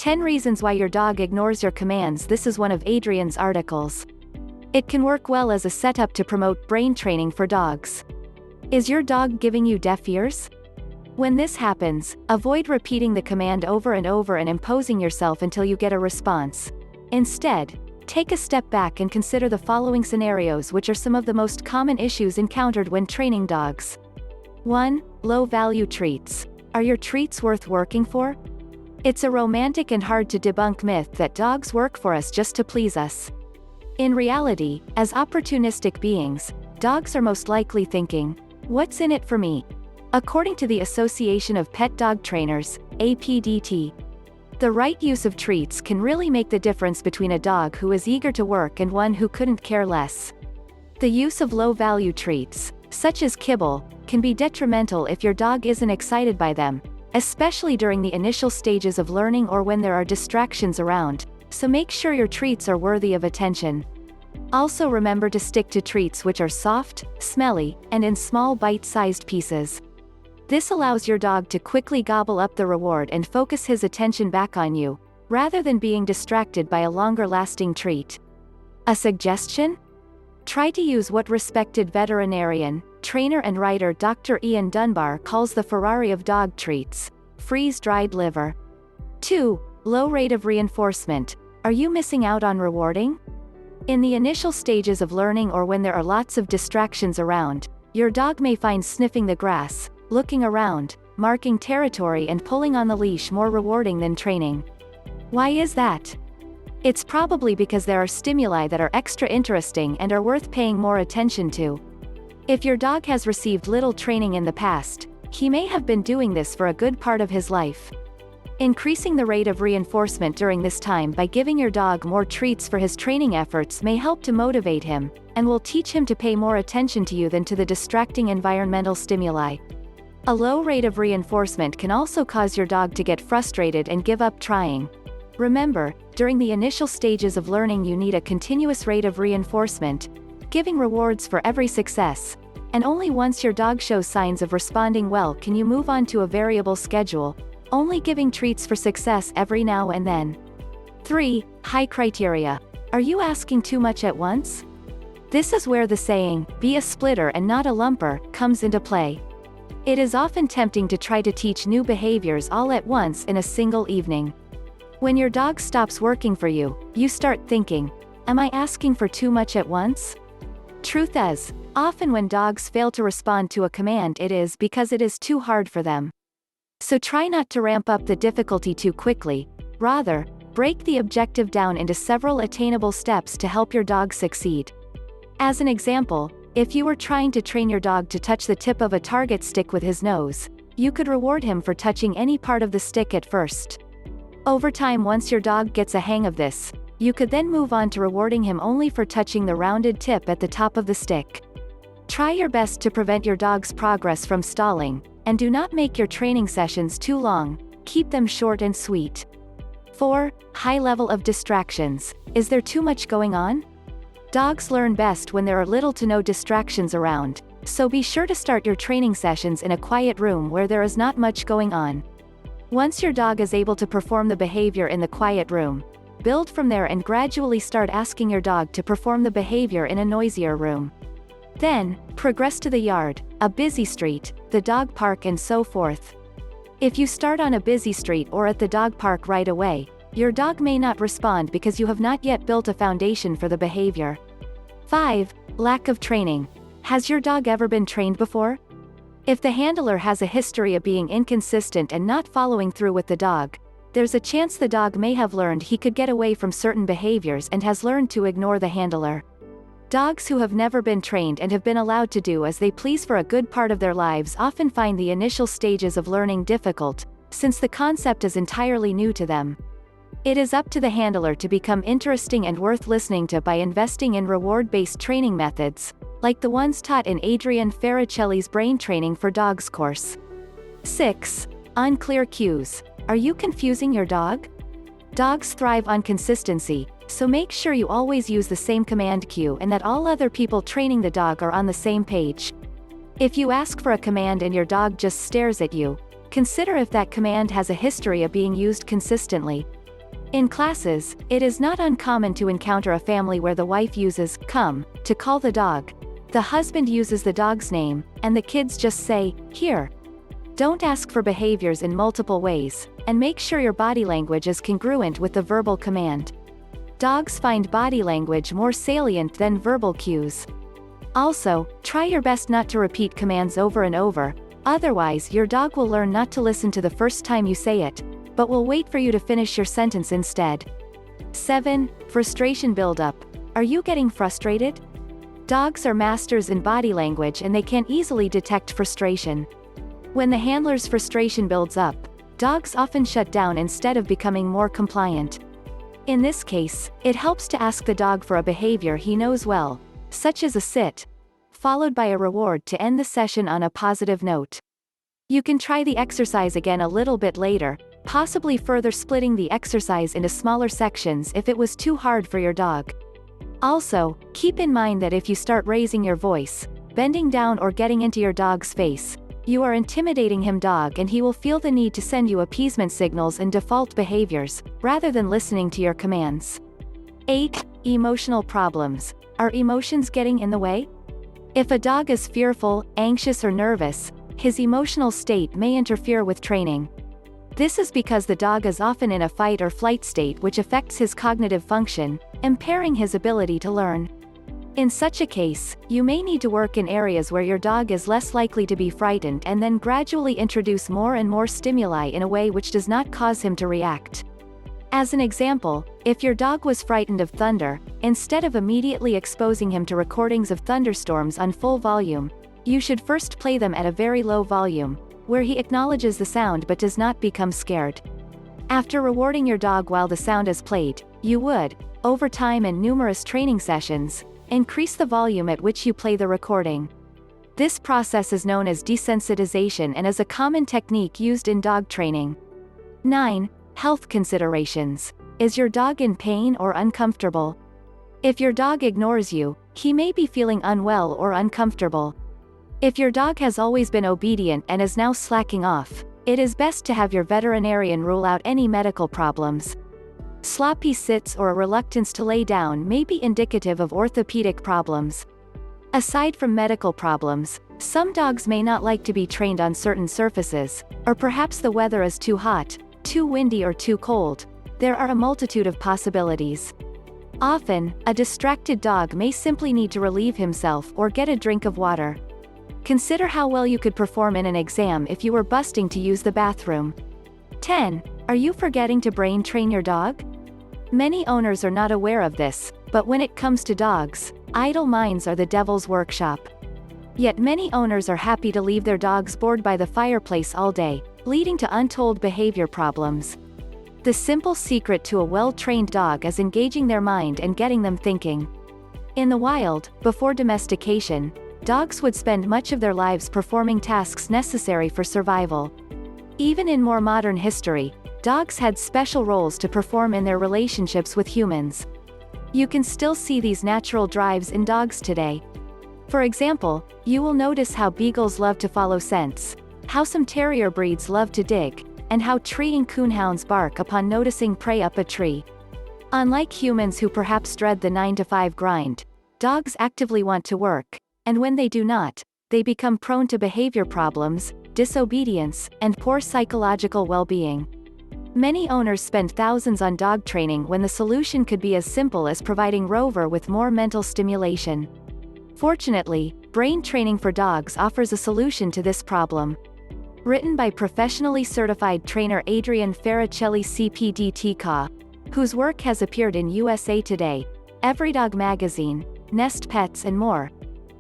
10 Reasons Why Your Dog Ignores Your Commands. This is one of Adrian's articles. It can work well as a setup to promote brain training for dogs. Is your dog giving you deaf ears? When this happens, avoid repeating the command over and over and imposing yourself until you get a response. Instead, take a step back and consider the following scenarios, which are some of the most common issues encountered when training dogs. 1. Low-value treats. Are your treats worth working for? It's a romantic and hard to debunk myth that dogs work for us just to please us. In reality, as opportunistic beings, dogs are most likely thinking, "What's in it for me?" According to the Association of Pet Dog Trainers, APDT. The right use of treats can really make the difference between a dog who is eager to work and one who couldn't care less. The use of low-value treats, such as kibble, can be detrimental if your dog isn't excited by them, especially during the initial stages of learning or when there are distractions around, so make sure your treats are worthy of attention. Also remember to stick to treats which are soft, smelly, and in small bite-sized pieces. This allows your dog to quickly gobble up the reward and focus his attention back on you, rather than being distracted by a longer-lasting treat. A suggestion? Try to use what respected veterinarian, trainer and writer Dr. Ian Dunbar calls the Ferrari of dog treats: freeze-dried liver. 2. Low rate of reinforcement. Are you missing out on rewarding? In the initial stages of learning or when there are lots of distractions around, your dog may find sniffing the grass, looking around, marking territory and pulling on the leash more rewarding than training. Why is that? It's probably because there are stimuli that are extra interesting and are worth paying more attention to. If your dog has received little training in the past, he may have been doing this for a good part of his life. Increasing the rate of reinforcement during this time by giving your dog more treats for his training efforts may help to motivate him, and will teach him to pay more attention to you than to the distracting environmental stimuli. A low rate of reinforcement can also cause your dog to get frustrated and give up trying. Remember, during the initial stages of learning you need a continuous rate of reinforcement, giving rewards for every success, and only once your dog shows signs of responding well can you move on to a variable schedule, only giving treats for success every now and then. 3. High criteria. Are you asking too much at once? This is where the saying, "Be a splitter and not a lumper," comes into play. It is often tempting to try to teach new behaviors all at once in a single evening. When your dog stops working for you, you start thinking, "Am I asking for too much at once?" Truth is, often when dogs fail to respond to a command it is because it is too hard for them. So try not to ramp up the difficulty too quickly, rather, break the objective down into several attainable steps to help your dog succeed. As an example, if you were trying to train your dog to touch the tip of a target stick with his nose, you could reward him for touching any part of the stick at first. Over time, once your dog gets a hang of this, you could then move on to rewarding him only for touching the rounded tip at the top of the stick. Try your best to prevent your dog's progress from stalling, and do not make your training sessions too long, keep them short and sweet. 4. High level of distractions. Is there too much going on? Dogs learn best when there are little to no distractions around, so be sure to start your training sessions in a quiet room where there is not much going on. Once your dog is able to perform the behavior in the quiet room, build from there and gradually start asking your dog to perform the behavior in a noisier room. Then, progress to the yard, a busy street, the dog park and so forth. If you start on a busy street or at the dog park right away, your dog may not respond because you have not yet built a foundation for the behavior. 5. Lack of training. Has your dog ever been trained before? If the handler has a history of being inconsistent and not following through with the dog, there's a chance the dog may have learned he could get away from certain behaviors and has learned to ignore the handler. Dogs who have never been trained and have been allowed to do as they please for a good part of their lives often find the initial stages of learning difficult, since the concept is entirely new to them. It is up to the handler to become interesting and worth listening to by investing in reward-based training methods, like the ones taught in Adrian Faricelli's Brain Training for Dogs course. 6. Unclear cues. Are you confusing your dog? Dogs thrive on consistency, so make sure you always use the same command cue and that all other people training the dog are on the same page. If you ask for a command and your dog just stares at you, consider if that command has a history of being used consistently. In classes, it is not uncommon to encounter a family where the wife uses come to call the dog. The husband uses the dog's name, and the kids just say, here. Don't ask for behaviors in multiple ways, and make sure your body language is congruent with the verbal command. Dogs find body language more salient than verbal cues. Also, try your best not to repeat commands over and over, otherwise your dog will learn not to listen to the first time you say it, but will wait for you to finish your sentence instead. 7. Frustration buildup. Are you getting frustrated? Dogs are masters in body language and they can easily detect frustration. When the handler's frustration builds up, dogs often shut down instead of becoming more compliant. In this case, it helps to ask the dog for a behavior he knows well, such as a sit, followed by a reward to end the session on a positive note. You can try the exercise again a little bit later, possibly further splitting the exercise into smaller sections if it was too hard for your dog. Also, keep in mind that if you start raising your voice, bending down or getting into your dog's face, you are intimidating him dog and he will feel the need to send you appeasement signals and default behaviors, rather than listening to your commands. 8. Emotional problems. Are emotions getting in the way? If a dog is fearful, anxious or nervous, his emotional state may interfere with training. This is because the dog is often in a fight or flight state which affects his cognitive function, impairing his ability to learn. In such a case, you may need to work in areas where your dog is less likely to be frightened and then gradually introduce more and more stimuli in a way which does not cause him to react. As an example, if your dog was frightened of thunder, instead of immediately exposing him to recordings of thunderstorms on full volume, you should first play them at a very low volume, where he acknowledges the sound but does not become scared. After rewarding your dog while the sound is played, you would, over time and numerous training sessions, increase the volume at which you play the recording. This process is known as desensitization and is a common technique used in dog training. 9. Health considerations. Is your dog in pain or uncomfortable? If your dog ignores you, he may be feeling unwell or uncomfortable. If your dog has always been obedient and is now slacking off, it is best to have your veterinarian rule out any medical problems. Sloppy sits or a reluctance to lay down may be indicative of orthopedic problems. Aside from medical problems, some dogs may not like to be trained on certain surfaces, or perhaps the weather is too hot, too windy or too cold. There are a multitude of possibilities. Often, a distracted dog may simply need to relieve himself or get a drink of water. Consider how well you could perform in an exam if you were busting to use the bathroom. 10. Are you forgetting to brain train your dog? Many owners are not aware of this, but when it comes to dogs, idle minds are the devil's workshop. Yet many owners are happy to leave their dogs bored by the fireplace all day, leading to untold behavior problems. The simple secret to a well-trained dog is engaging their mind and getting them thinking. In the wild, before domestication, dogs would spend much of their lives performing tasks necessary for survival. Even in more modern history, dogs had special roles to perform in their relationships with humans. You can still see these natural drives in dogs today. For example, you will notice how beagles love to follow scents, how some terrier breeds love to dig, and how treeing coonhounds bark upon noticing prey up a tree. Unlike humans who perhaps dread the 9-to-5 grind, dogs actively want to work, and when they do not, they become prone to behavior problems, disobedience, and poor psychological well-being. Many owners spend thousands on dog training when the solution could be as simple as providing Rover with more mental stimulation. Fortunately, brain training for dogs offers a solution to this problem. Written by professionally certified trainer Adrian Faricelli CPD TCA, whose work has appeared in USA Today, EveryDog Magazine, Nest Pets and more,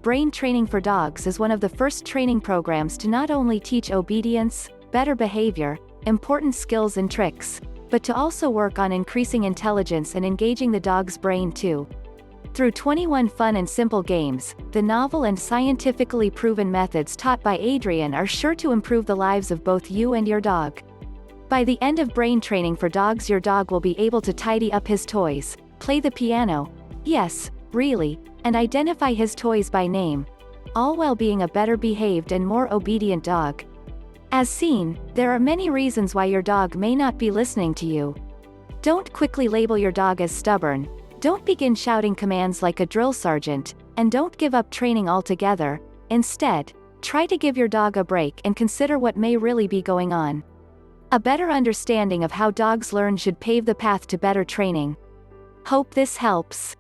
Brain Training for Dogs is one of the first training programs to not only teach obedience, better behavior, important skills and tricks, but to also work on increasing intelligence and engaging the dog's brain too. Through 21 fun and simple games, the novel and scientifically proven methods taught by Adrian are sure to improve the lives of both you and your dog. By the end of Brain Training for Dogs, your dog will be able to tidy up his toys, play the piano, yes, really, and identify his toys by name, all while being a better behaved and more obedient dog. As seen, there are many reasons why your dog may not be listening to you. Don't quickly label your dog as stubborn. Don't begin shouting commands like a drill sergeant, and don't give up training altogether. Instead, try to give your dog a break and consider what may really be going on. A better understanding of how dogs learn should pave the path to better training. Hope this helps.